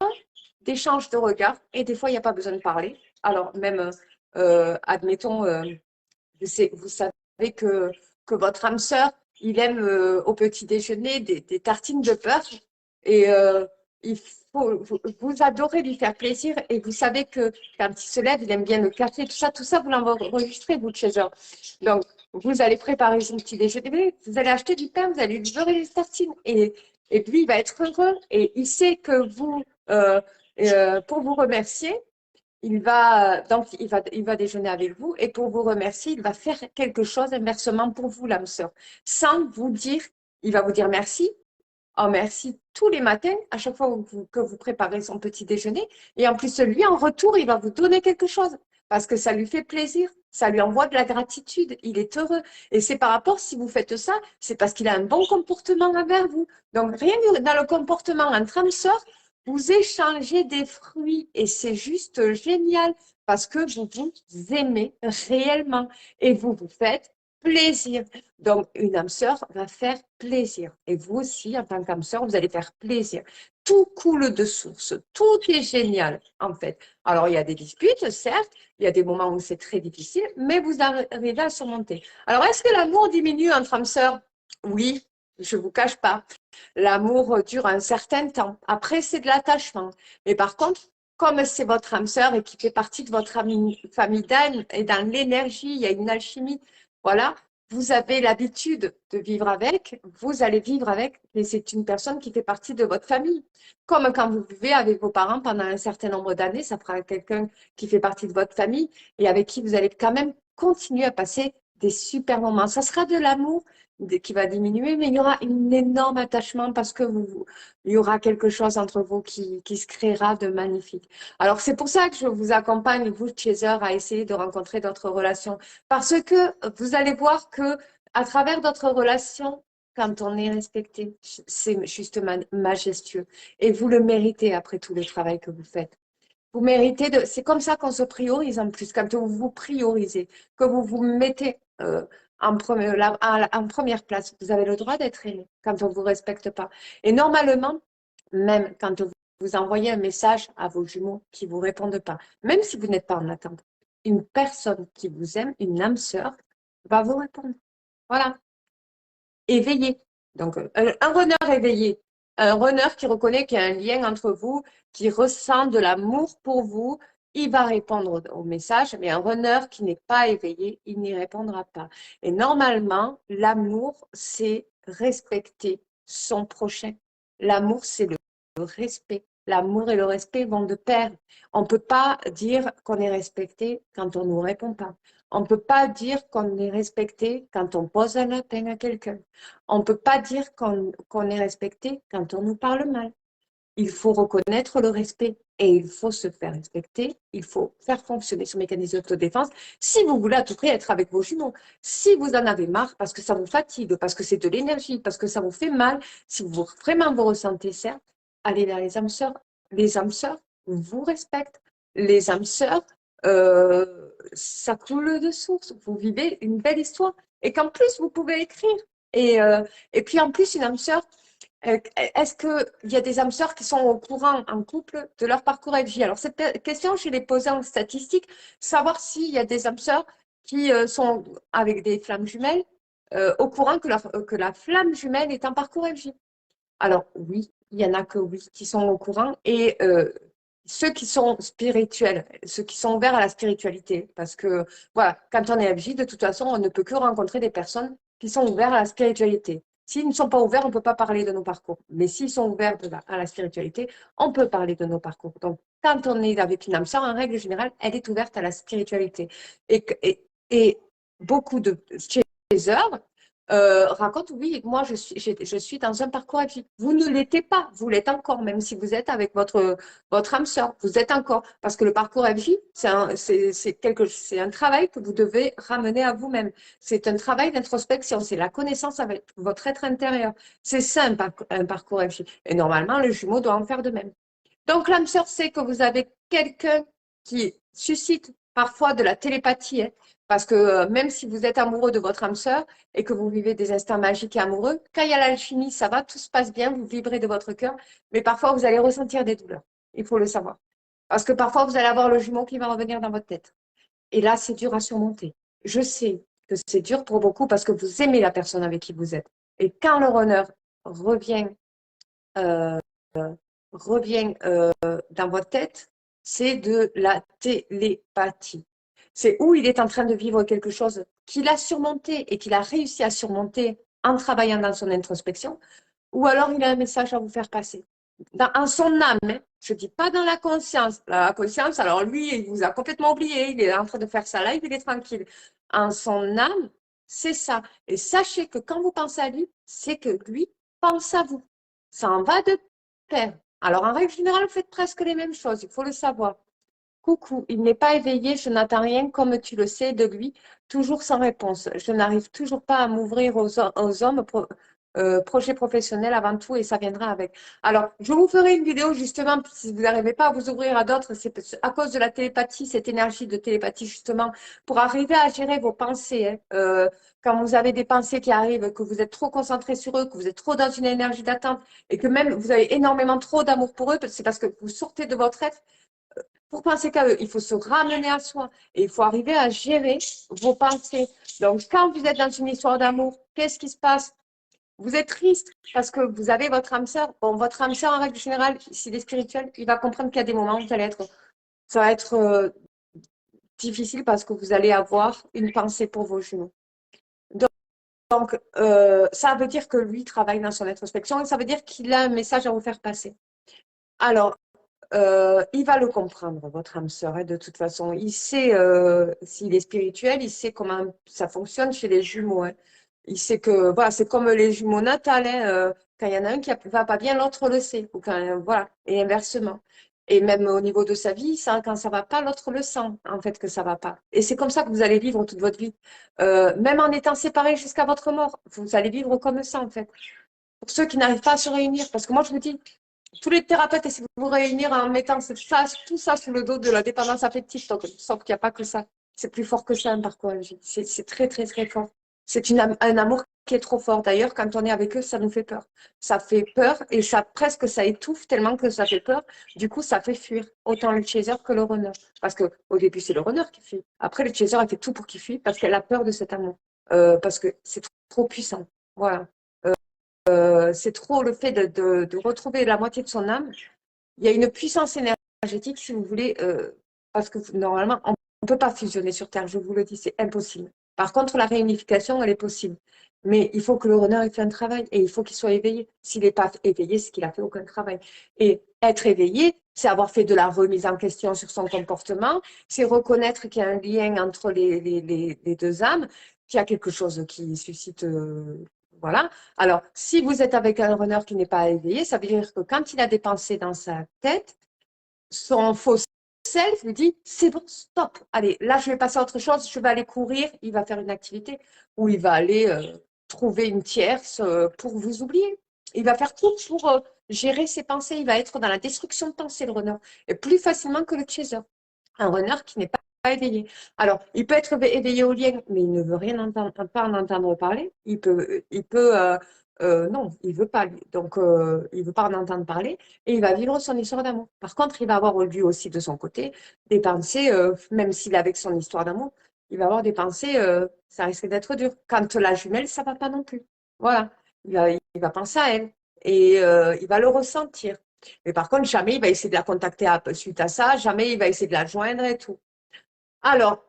d'échange de regards. Et des fois, il n'y a pas besoin de parler. Alors, même, admettons, vous savez que votre âme sœur, il aime au petit déjeuner des tartines de beurre. Et vous adorez lui faire plaisir et vous savez que quand il se lève, il aime bien le café, tout ça, vous l'enregistrez, vous, de chez eux. Donc, vous allez préparer son petit déjeuner, vous allez acheter du pain, vous allez lui beurrer les tartines et lui, il va être heureux et il sait que vous, pour vous remercier, il va déjeuner avec vous et pour vous remercier, il va faire quelque chose inversement pour vous, l'âme sœur, sans vous dire, il va vous dire merci. Oh, merci tous les matins, à chaque fois que vous préparez son petit déjeuner. Et en plus, lui, en retour, il va vous donner quelque chose parce que ça lui fait plaisir. Ça lui envoie de la gratitude. Il est heureux. Et c'est par rapport, si vous faites ça, c'est parce qu'il a un bon comportement envers vous. Donc, rien que dans le comportement entre âmes sœurs, vous échangez des fruits et c'est juste génial parce que vous vous aimez réellement et vous vous faites plaisir. Donc, une âme sœur va faire plaisir. Et vous aussi, en tant qu'âme sœur, vous allez faire plaisir. Tout coule de source. Tout est génial, en fait. Alors, il y a des disputes, certes. Il y a des moments où c'est très difficile, mais vous arrivez à surmonter. Alors, est-ce que l'amour diminue entre âmes sœurs? Oui, je ne vous cache pas. L'amour dure un certain temps. Après, c'est de l'attachement. Mais par contre, comme c'est votre âme sœur et qui fait partie de votre famille d'âme et dans l'énergie, il y a une alchimie, voilà, vous avez l'habitude de vivre avec, vous allez vivre avec, mais c'est une personne qui fait partie de votre famille. Comme quand vous vivez avec vos parents pendant un certain nombre d'années, ça fera quelqu'un qui fait partie de votre famille et avec qui vous allez quand même continuer à passer des super moments. Ça sera de l'amour qui va diminuer, mais il y aura un énorme attachement parce que il y aura quelque chose entre vous qui se créera de magnifique. Alors, c'est pour ça que je vous accompagne, vous, Chaser, à essayer de rencontrer d'autres relations. Parce que vous allez voir que à travers d'autres relations, quand on est respecté, c'est juste majestueux. Et vous le méritez après tout le travail que vous faites. Vous méritez de. C'est comme ça qu'on se priorise en plus, quand vous vous priorisez, que vous vous mettez en première place. Vous avez le droit d'être aimé quand on ne vous respecte pas. Et normalement, même quand vous envoyez un message à vos jumeaux qui ne vous répondent pas, même si vous n'êtes pas en attente, une personne qui vous aime, une âme sœur, va vous répondre. Voilà. Éveillé. Donc, un runner éveillé, un runner qui reconnaît qu'il y a un lien entre vous, qui ressent de l'amour pour vous, il va répondre au message, mais un runner qui n'est pas éveillé, il n'y répondra pas. Et normalement, l'amour, c'est respecter son prochain. L'amour, c'est le respect. L'amour et le respect vont de pair. On ne peut pas dire qu'on est respecté quand on ne nous répond pas. On ne peut pas dire qu'on est respecté quand on pose un lapin à quelqu'un. On ne peut pas dire qu'on est respecté quand on nous parle mal. Il faut reconnaître le respect et il faut se faire respecter. Il faut faire fonctionner ce mécanisme d'autodéfense si vous voulez à tout prix être avec vos jumeaux. Si vous en avez marre parce que ça vous fatigue, parce que c'est de l'énergie, parce que ça vous fait mal, si vous vraiment vous ressentez certes, allez vers les âmes sœurs. Les âmes sœurs vous respectent. Les âmes sœurs, ça coule de source. Vous vivez une belle histoire et qu'en plus vous pouvez écrire. Et puis en plus, une âme sœur, est-ce qu'il y a des âmes sœurs qui sont au courant en couple de leur parcours FJ? Alors, cette question, je l'ai posée en statistique, savoir s'il y a des âmes sœurs qui sont avec des flammes jumelles au courant que la flamme jumelle est un parcours FJ. Alors, oui, il y en a que oui, qui sont au courant et ceux qui sont spirituels, ceux qui sont ouverts à la spiritualité. Parce que, voilà, quand on est FJ, de toute façon, on ne peut que rencontrer des personnes qui sont ouvertes à la spiritualité. S'ils ne sont pas ouverts, on ne peut pas parler de nos parcours. Mais s'ils sont ouverts à la spiritualité, on peut parler de nos parcours. Donc, quand on est avec une âme sœur, en règle générale, elle est ouverte à la spiritualité. Et beaucoup de chasers racontent, oui, moi, je suis dans un parcours FJ. Vous ne l'étiez pas, vous l'êtes encore, même si vous êtes avec votre âme sœur. Vous êtes encore. Parce que le parcours FJ, c'est un travail que vous devez ramener à vous-même. C'est un travail d'introspection, c'est la connaissance avec votre être intérieur. C'est ça un parcours FJ. Et normalement, le jumeau doit en faire de même. Donc, l'âme sœur sait que vous avez quelqu'un qui suscite parfois de la télépathie, hein, parce que même si vous êtes amoureux de votre âme sœur et que vous vivez des instants magiques et amoureux, quand il y a l'alchimie, ça va, tout se passe bien, vous vibrez de votre cœur, mais parfois vous allez ressentir des douleurs. Il faut le savoir. Parce que parfois vous allez avoir le jumeau qui va revenir dans votre tête. Et là, c'est dur à surmonter. Je sais que c'est dur pour beaucoup parce que vous aimez la personne avec qui vous êtes. Et quand le runner revient euh, revient dans votre tête, c'est de la télépathie. C'est où il est en train de vivre quelque chose qu'il a surmonté et qu'il a réussi à surmonter en travaillant dans son introspection, ou alors il a un message à vous faire passer. En son âme, hein. Je ne dis pas dans la conscience. La conscience, alors lui, il vous a complètement oublié, il est en train de faire sa live, il est tranquille. En son âme, c'est ça. Et sachez que quand vous pensez à lui, c'est que lui pense à vous. Ça en va de pair. Alors, en règle générale, vous faites presque les mêmes choses, il faut le savoir. Coucou, il n'est pas éveillé, je n'attends rien comme tu le sais de lui, toujours sans réponse. Je n'arrive toujours pas à m'ouvrir aux hommes projet professionnel avant tout et ça viendra avec. Alors, je vous ferai une vidéo justement, si vous n'arrivez pas à vous ouvrir à d'autres, c'est à cause de la télépathie, cette énergie de télépathie justement, pour arriver à gérer vos pensées. Hein. Quand vous avez des pensées qui arrivent, que vous êtes trop concentré sur eux, que vous êtes trop dans une énergie d'attente et que même vous avez énormément trop d'amour pour eux, c'est parce que vous sortez de votre être. Pour penser qu'à eux, il faut se ramener à soi et il faut arriver à gérer vos pensées. Donc, quand vous êtes dans une histoire d'amour, qu'est-ce qui se passe? Vous êtes triste parce que vous avez votre âme sœur. Bon, votre âme sœur, en règle générale, s'il est spirituel, il va comprendre qu'il y a des moments où ça va être difficile parce que vous allez avoir une pensée pour vos jumeaux. Donc, ça veut dire que lui travaille dans son introspection et ça veut dire qu'il a un message à vous faire passer. Alors, il va le comprendre, votre âme sœur, hein, de toute façon. Il sait, s'il est spirituel, il sait comment ça fonctionne chez les jumeaux. Hein. Il sait que, voilà, c'est comme les jumeaux natals. Hein, quand il y en a un qui ne va pas bien, l'autre le sait. Ou quand, voilà, et inversement. Et même au niveau de sa vie, ça, quand ça ne va pas, l'autre le sent, en fait, que ça ne va pas. Et c'est comme ça que vous allez vivre toute votre vie. Même en étant séparés jusqu'à votre mort, vous allez vivre comme ça, en fait. Pour ceux qui n'arrivent pas à se réunir, parce que moi, je vous dis, tous les thérapeutes essaient de vous réunir en mettant tout ça sous le dos de la dépendance affective, sauf qu'il n'y a pas que ça. C'est plus fort que ça, par contre. C'est très, très, très fort. C'est un amour qui est trop fort. D'ailleurs, quand on est avec eux, ça nous fait peur. Ça fait peur et ça presque ça étouffe tellement que ça fait peur. Du coup, ça fait fuir autant le chaser que le runner. Parce qu'au début, c'est le runner qui fuit. Après, le chaser, elle fait tout pour qu'il fuit parce qu'elle a peur de cet amour. Parce que c'est trop puissant. Voilà. C'est trop le fait de retrouver la moitié de son âme. Il y a une puissance énergétique, si vous voulez, parce que normalement, on ne peut pas fusionner sur Terre, je vous le dis, c'est impossible. Par contre, la réunification, elle est possible. Mais il faut que le runner ait fait un travail et il faut qu'il soit éveillé. S'il n'est pas éveillé, c'est qu'il n'a fait aucun travail. Et être éveillé, c'est avoir fait de la remise en question sur son comportement, c'est reconnaître qu'il y a un lien entre les deux âmes, qu'il y a quelque chose qui suscite voilà. Alors, si vous êtes avec un runner qui n'est pas éveillé, ça veut dire que quand il a des pensées dans sa tête, son faux self lui dit, c'est bon, stop. Allez, là, je vais passer à autre chose, je vais aller courir, il va faire une activité ou il va aller trouver une tierce pour vous oublier. Il va faire tout pour gérer ses pensées. Il va être dans la destruction de pensée, le runner, et plus facilement que le chaser. Un runner qui n'est pas éveillé. Alors, il peut être éveillé au lien, mais il ne veut rien entendre, pas en entendre parler. Non, il veut pas, lui. Donc, il veut pas en entendre parler et il va vivre son histoire d'amour. Par contre, il va avoir lui aussi de son côté des pensées, même s'il est avec son histoire d'amour, il va avoir des pensées, ça risque d'être dur. Quand la jumelle, ça va pas non plus. Voilà, il va penser à elle et il va le ressentir. Mais par contre, jamais il va essayer de la contacter suite à ça, jamais il va essayer de la joindre et tout. Alors,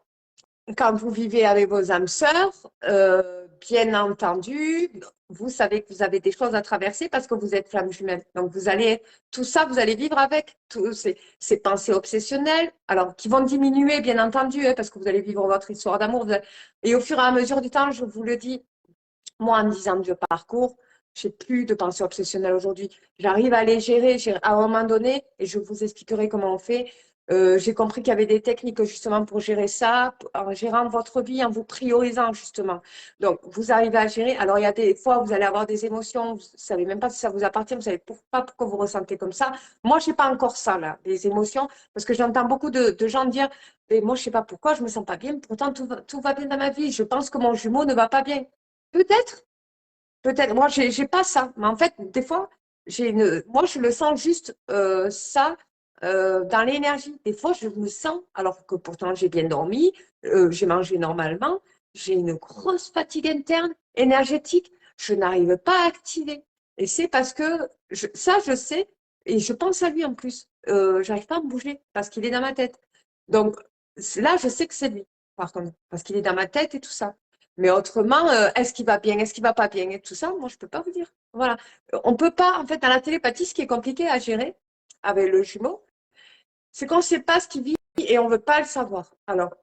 quand vous vivez avec vos âmes sœurs, bien entendu, vous savez que vous avez des choses à traverser parce que vous êtes flamme jumelle. Donc, tout ça, vous allez vivre avec tous ces pensées obsessionnelles, alors qui vont diminuer, bien entendu, hein, parce que vous allez vivre votre histoire d'amour. Et au fur et à mesure du temps, je vous le dis, moi, en 10 ans de parcours, j'ai plus de pensées obsessionnelles aujourd'hui. J'arrive à les gérer à un moment donné, et je vous expliquerai comment on fait. J'ai compris qu'il y avait des techniques justement pour gérer ça, en gérant votre vie, en vous priorisant justement. Donc, vous arrivez à gérer. Alors, il y a des fois, vous allez avoir des émotions, vous ne savez même pas si ça vous appartient, vous ne savez pas pourquoi vous ressentez comme ça. Moi, je n'ai pas encore ça, là, des émotions, parce que j'entends beaucoup de gens dire, mais moi, je ne sais pas pourquoi, je ne me sens pas bien, pourtant, tout va bien dans ma vie. Je pense que mon jumeau ne va pas bien. Peut-être, peut-être. Moi, j'ai pas ça. Mais en fait, des fois, moi, je le sens juste ça dans l'énergie. Des fois, je me sens, alors que pourtant j'ai bien dormi, j'ai mangé normalement, j'ai une grosse fatigue interne, énergétique. Je n'arrive pas à activer. Et c'est parce que ça, je sais, et je pense à lui en plus. J'arrive pas à me bouger parce qu'il est dans ma tête. Donc là, je sais que c'est lui, par contre, parce qu'il est dans ma tête et tout ça. Mais autrement, est-ce qu'il va bien, est-ce qu'il va pas bien et tout ça, moi, je peux pas vous dire. Voilà. On peut pas, en fait, dans la télépathie, ce qui est compliqué à gérer avec le jumeau, c'est qu'on ne sait pas ce qu'il vit et on ne veut pas le savoir. Alors,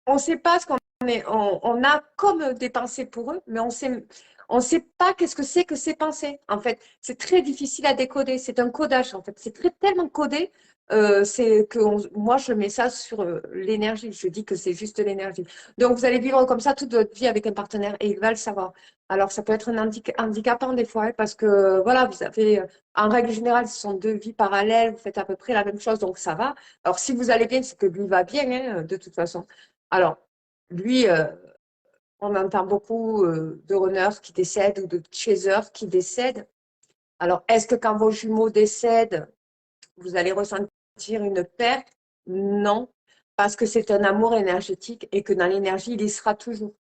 on ne sait pas ce qu'on est, on a comme des pensées pour eux, mais on sait pas qu'est-ce que c'est que ces pensées. En fait, c'est très difficile à décoder. C'est un codage, en fait. C'est tellement codé c'est que moi, je mets ça sur l'énergie. Je dis que c'est juste l'énergie. Donc, vous allez vivre comme ça toute votre vie avec un partenaire et il va le savoir. Alors, ça peut être un handicapant des fois, hein, parce que, voilà, vous avez, en règle générale, ce sont deux vies parallèles, vous faites à peu près la même chose, donc ça va. Alors, si vous allez bien, c'est que lui va bien, hein, de toute façon. Alors, lui, on entend beaucoup de runners qui décèdent ou de chasers qui décèdent. Alors, est-ce que quand vos jumeaux décèdent, vous allez ressentir une perte? Non, parce que c'est un amour énergétique et que dans l'énergie, il y sera toujours.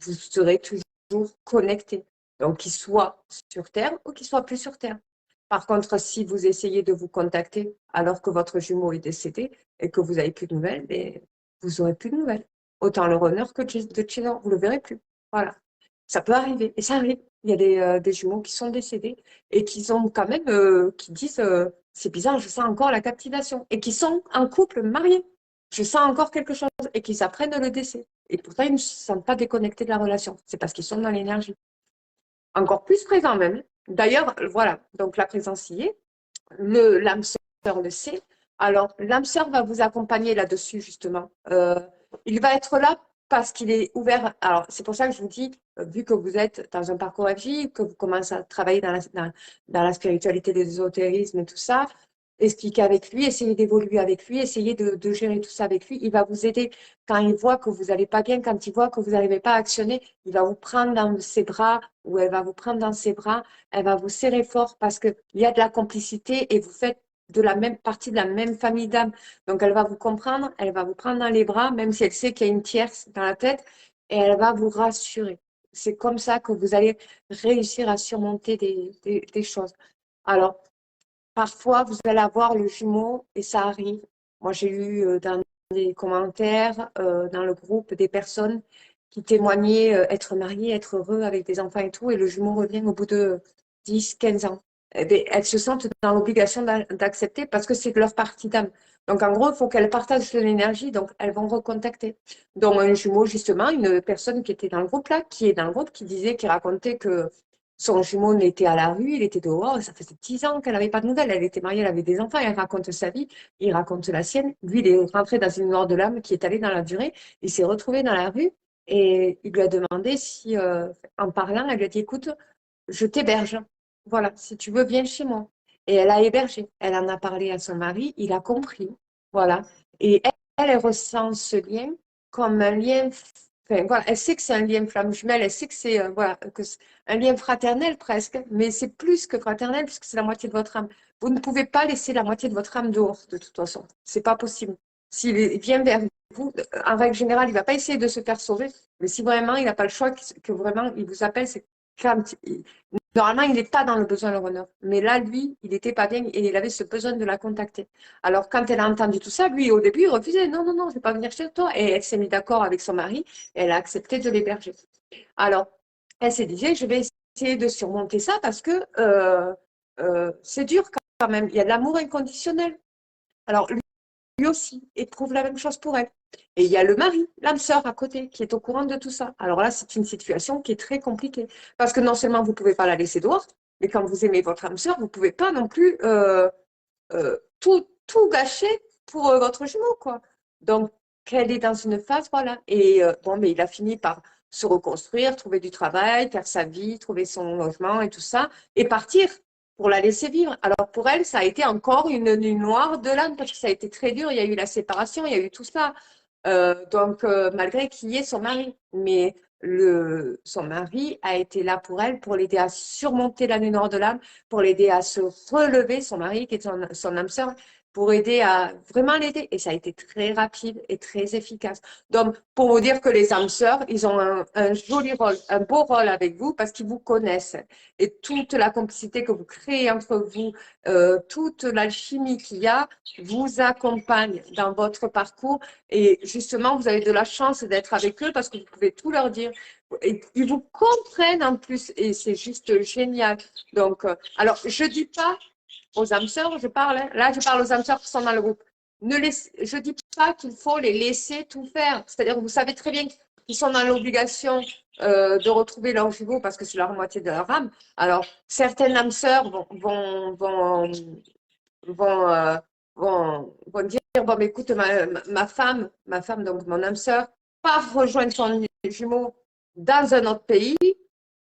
Vous serez toujours connecté. Donc, qu'il soit sur Terre ou qu'il soit plus sur Terre. Par contre, si vous essayez de vous contacter alors que votre jumeau est décédé et que vous n'avez plus de nouvelles, mais vous n'aurez plus de nouvelles. Autant le runner que de Chandler, vous ne le verrez plus. Voilà. Ça peut arriver. Et ça arrive. Il y a des jumeaux qui sont décédés et qui sont quand même, qui disent c'est bizarre, je sens encore la captivation. Et qui sont en couple marié. Je sens encore quelque chose. Et qui s'apprennent le décès. Et pourtant, ils ne se sentent pas déconnectés de la relation. C'est parce qu'ils sont dans l'énergie. Encore plus présents même. D'ailleurs, voilà. Donc la présence y est. L'âme sœur le sait. Alors, l'âme sœur va vous accompagner là-dessus, justement. Il va être là parce qu'il est ouvert. Alors, c'est pour ça que je vous dis, vu que vous êtes dans un parcours FJ, que vous commencez à travailler dans la spiritualité, l'ésotérisme et tout ça, expliquez avec lui, essayez d'évoluer avec lui, essayez de gérer tout ça avec lui. Il va vous aider quand il voit que vous n'allez pas bien, quand il voit que vous n'arrivez pas à actionner, il va vous prendre dans ses bras ou elle va vous prendre dans ses bras, elle va vous serrer fort parce qu'il y a de la complicité et vous faites de la même partie de la même famille d'âmes. Donc, elle va vous comprendre, elle va vous prendre dans les bras, même si elle sait qu'il y a une tierce dans la tête, et elle va vous rassurer. C'est comme ça que vous allez réussir à surmonter des choses. Alors, parfois, vous allez avoir le jumeau et ça arrive. Moi, j'ai eu dans des commentaires, dans le groupe, des personnes qui témoignaient être mariées, être heureux avec des enfants et tout, et le jumeau revient au bout de 10, 15 ans. Eh bien, elles se sentent dans l'obligation d'accepter parce que c'est leur partie d'âme. Donc, en gros, il faut qu'elles partagent de l'énergie, donc elles vont recontacter. Donc, un jumeau, justement, une personne qui était dans le groupe là, qui est dans le groupe, qui disait, qui racontait que son jumeau était à la rue, il était dehors, ça faisait 10 ans qu'elle n'avait pas de nouvelles. Elle était mariée, elle avait des enfants, elle raconte sa vie, il raconte la sienne. Lui, il est rentré dans une noire de l'âme qui est allée dans la durée. Il s'est retrouvé dans la rue et il lui a demandé si, en parlant, elle lui a dit, écoute, je t'héberge. Voilà, si tu veux, viens chez moi. Et elle a hébergé. Elle en a parlé à son mari, il a compris. Voilà. Et elle ressent ce lien comme un lien. Enfin, voilà, elle sait que c'est un lien flamme jumelle, elle sait que c'est voilà, un lien fraternel presque, mais c'est plus que fraternel puisque c'est la moitié de votre âme. Vous ne pouvez pas laisser la moitié de votre âme dehors, de toute façon. C'est pas possible. S'il vient vers vous, en règle générale, il ne va pas essayer de se faire sauver, mais si vraiment il n'a pas le choix, que vraiment il vous appelle, c'est quand normalement, il n'est pas dans le besoin de runner. Mais là, lui, il n'était pas bien et il avait ce besoin de la contacter. Alors, quand elle a entendu tout ça, lui, au début, il refusait. Non, non, non, je ne vais pas venir chez toi. Et elle s'est mise d'accord avec son mari et elle a accepté de l'héberger. Alors, elle s'est dit, je vais essayer de surmonter ça parce que c'est dur quand même. Il y a de l'amour inconditionnel. Alors, lui aussi éprouve la même chose pour elle. Et il y a le mari, l'âme sœur à côté, qui est au courant de tout ça. Alors là, c'est une situation qui est très compliquée. Parce que non seulement vous ne pouvez pas la laisser dehors, mais quand vous aimez votre âme sœur, vous ne pouvez pas non plus tout gâcher pour votre jumeau, quoi. Donc, qu'elle est dans une phase, voilà. Et bon, mais il a fini par se reconstruire, trouver du travail, faire sa vie, trouver son logement et tout ça, et partir pour la laisser vivre. Alors, pour elle, ça a été encore une nuit noire de l'âme, parce que ça a été très dur. Il y a eu la séparation, il y a eu tout ça. Donc, malgré qu'il y ait son mari. Mais son mari a été là pour elle, pour l'aider à surmonter la nuit noire de l'âme, pour l'aider à se relever, son mari qui est son âme sœur, pour aider à vraiment l'aider. Et ça a été très rapide et très efficace. Donc, pour vous dire que les âmes sœurs, ils ont un joli rôle, un beau rôle avec vous parce qu'ils vous connaissent. Et toute la complicité que vous créez entre vous, toute l'alchimie qu'il y a, vous accompagne dans votre parcours. Et justement, vous avez de la chance d'être avec eux parce que vous pouvez tout leur dire. Et ils vous comprennent en plus et c'est juste génial. Donc, alors, je dis pas aux âmes sœurs, je parle, hein. Là, je parle aux âmes sœurs qui sont dans le groupe. Je dis pas qu'il faut les laisser tout faire. C'est-à-dire que vous savez très bien qu'ils sont dans l'obligation de retrouver leur jumeau parce que c'est leur moitié de leur âme. Alors, certaines âmes sœurs vont vont dire, bon, mais écoute, ma femme, donc mon âme sœur, part rejoindre son jumeau dans un autre pays,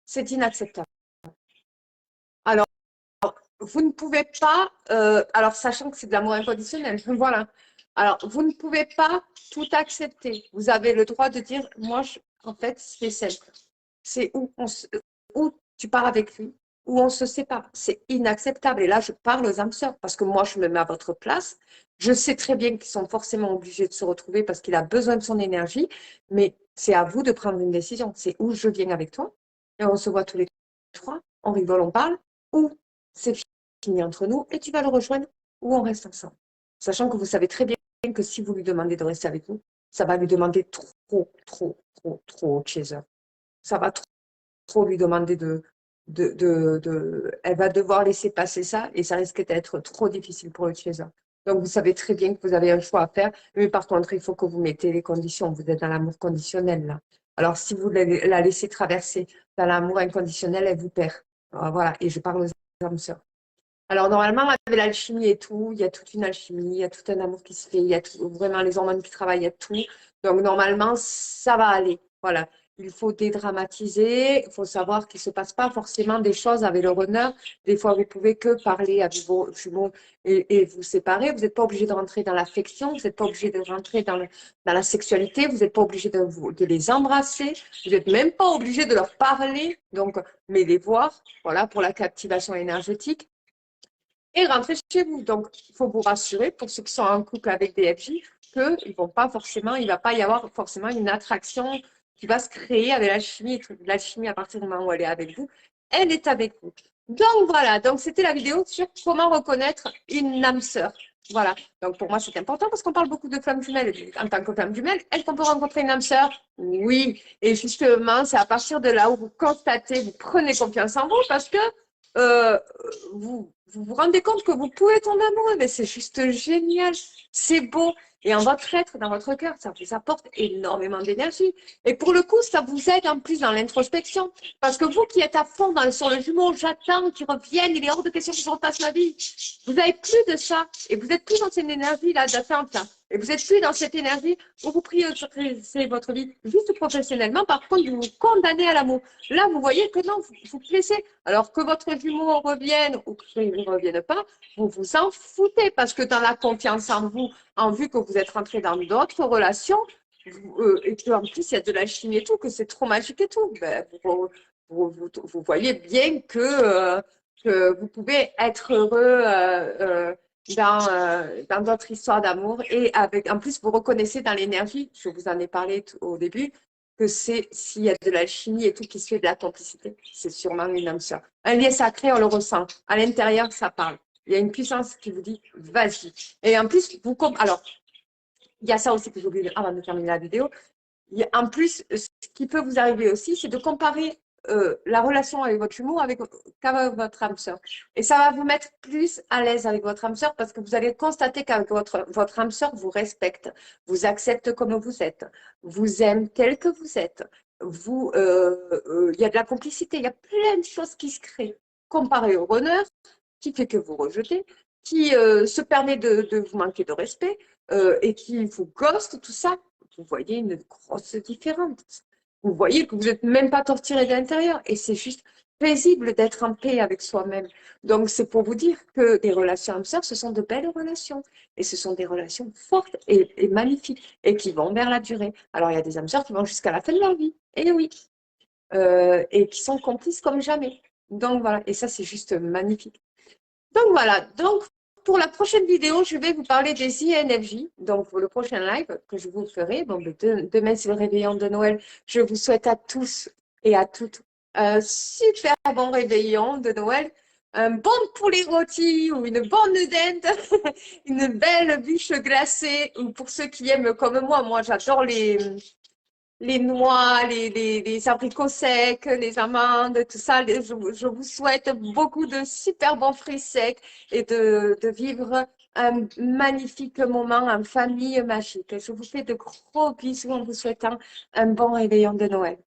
c'est inacceptable. Alors, vous ne pouvez pas, alors sachant que c'est de l'amour inconditionnel, voilà. Alors, vous ne pouvez pas tout accepter. Vous avez le droit de dire, moi, en fait, c'est simple. C'est où tu pars avec lui, où on se sépare. C'est inacceptable. Et là, je parle aux âmes sœurs parce que moi, je me mets à votre place. Je sais très bien qu'ils sont forcément obligés de se retrouver parce qu'il a besoin de son énergie, mais c'est à vous de prendre une décision. C'est où je viens avec toi et on se voit tous les trois, on rigole, on parle, ou c'est fini entre nous et tu vas le rejoindre ou on reste ensemble. Sachant que vous savez très bien que si vous lui demandez de rester avec vous, ça va lui demander trop de chez eux. Ça va trop lui demander elle va devoir laisser passer ça et ça risque d'être trop difficile pour le chaser. Donc, vous savez très bien que vous avez un choix à faire, mais par contre, il faut que vous mettez les conditions. Vous êtes dans l'amour conditionnel, là. Alors, si vous la laissez traverser dans l'amour inconditionnel, elle vous perd. Alors, voilà, et je parle aux âmes sœurs. Alors, normalement, avec l'alchimie et tout, il y a toute une alchimie, il y a tout un amour qui se fait, il y a vraiment les hormones qui travaillent, il y a tout. Donc, normalement, ça va aller. Voilà. Il faut dédramatiser, il faut savoir qu'il ne se passe pas forcément des choses avec le runner. Des fois, vous pouvez que parler avec vos jumeaux et vous séparer. Vous n'êtes pas obligé de rentrer dans l'affection, vous n'êtes pas obligé de rentrer dans la sexualité, vous n'êtes pas obligé de les embrasser, vous n'êtes même pas obligé de leur parler, donc, mais les voir, voilà, pour la captivation énergétique et rentrer chez vous. Donc, il faut vous rassurer pour ceux qui sont en couple avec des FJ qu'il ne va pas y avoir forcément une attraction qui va se créer avec l'alchimie à partir du moment où elle est avec vous. Elle est avec vous. Donc, voilà. Donc, c'était la vidéo sur comment reconnaître une âme sœur. Voilà. Donc, pour moi, c'est important parce qu'on parle beaucoup de femmes jumelles. En tant que femme jumelle, est-ce qu'on peut rencontrer une âme sœur? Oui. Et justement, c'est à partir de là où vous constatez, vous prenez confiance en vous parce que euh, vous rendez compte que vous pouvez tomber amoureux, mais c'est juste génial, c'est beau. Et en votre être, dans votre cœur, ça vous apporte énormément d'énergie. Et pour le coup, ça vous aide en plus dans l'introspection. Parce que vous qui êtes à fond sur le jumeau, j'attends qu'il revienne, il est hors de question que je repasse ma vie. Vous n'avez plus de ça. Et vous n'êtes plus dans cette énergie-là d'attente. Et vous n'êtes plus dans cette énergie où vous priorisez votre vie juste professionnellement. Par contre, vous vous condamnez à l'amour. Là, vous voyez que non, vous plaisez. Alors que votre jumeau revienne ou qu'il ne revienne pas, vous vous en foutez parce que dans la confiance en vous, en vue que vous êtes rentré dans d'autres relations, et qu'en plus il y a de la chimie et tout, que c'est trop magique et tout, ben, vous voyez bien que vous pouvez être heureux dans votre histoire d'amour et en plus vous reconnaissez dans l'énergie, je vous en ai parlé au début, que s'il y a de l'alchimie et tout qui se fait de la complicité, c'est sûrement une âme sœur. Un lien sacré, on le ressent. À l'intérieur, ça parle. Il y a une puissance qui vous dit, vas-y. Et en plus, alors, il y a ça aussi que j'ai oublié avant de terminer la vidéo. En plus, ce qui peut vous arriver aussi, c'est de comparer la relation avec votre jumeau avec votre âme sœur. Et ça va vous mettre plus à l'aise avec votre âme sœur parce que vous allez constater qu'avec votre âme sœur vous respecte, vous accepte comme vous êtes, vous aime tel que vous êtes. Il y a de la complicité, il y a plein de choses qui se créent. Comparé au runner, qui fait que vous rejetez, qui se permet de vous manquer de respect et qui vous ghost, tout ça, vous voyez une grosse différence. Vous voyez que vous n'êtes même pas torturé de l'intérieur et c'est juste paisible d'être en paix avec soi-même. Donc, c'est pour vous dire que les relations âme sœur, ce sont de belles relations et ce sont des relations fortes et magnifiques et qui vont vers la durée. Alors, il y a des âmes sœurs qui vont jusqu'à la fin de leur vie, et oui, et qui sont complices comme jamais. Donc, voilà, et ça, c'est juste magnifique. Donc, voilà, donc pour la prochaine vidéo, je vais vous parler des INFJ. Donc, pour le prochain live que je vous ferai, bon, demain, c'est le réveillon de Noël. Je vous souhaite à tous et à toutes un super bon réveillon de Noël. Un bon poulet rôti ou une bonne dinde, une belle bûche glacée. Ou pour ceux qui aiment comme moi j'adore les noix, les abricots secs, les amandes, tout ça. Je vous souhaite beaucoup de super bons fruits secs et de vivre un magnifique moment en famille magique. Je vous fais de gros bisous en vous souhaitant un bon réveillon de Noël.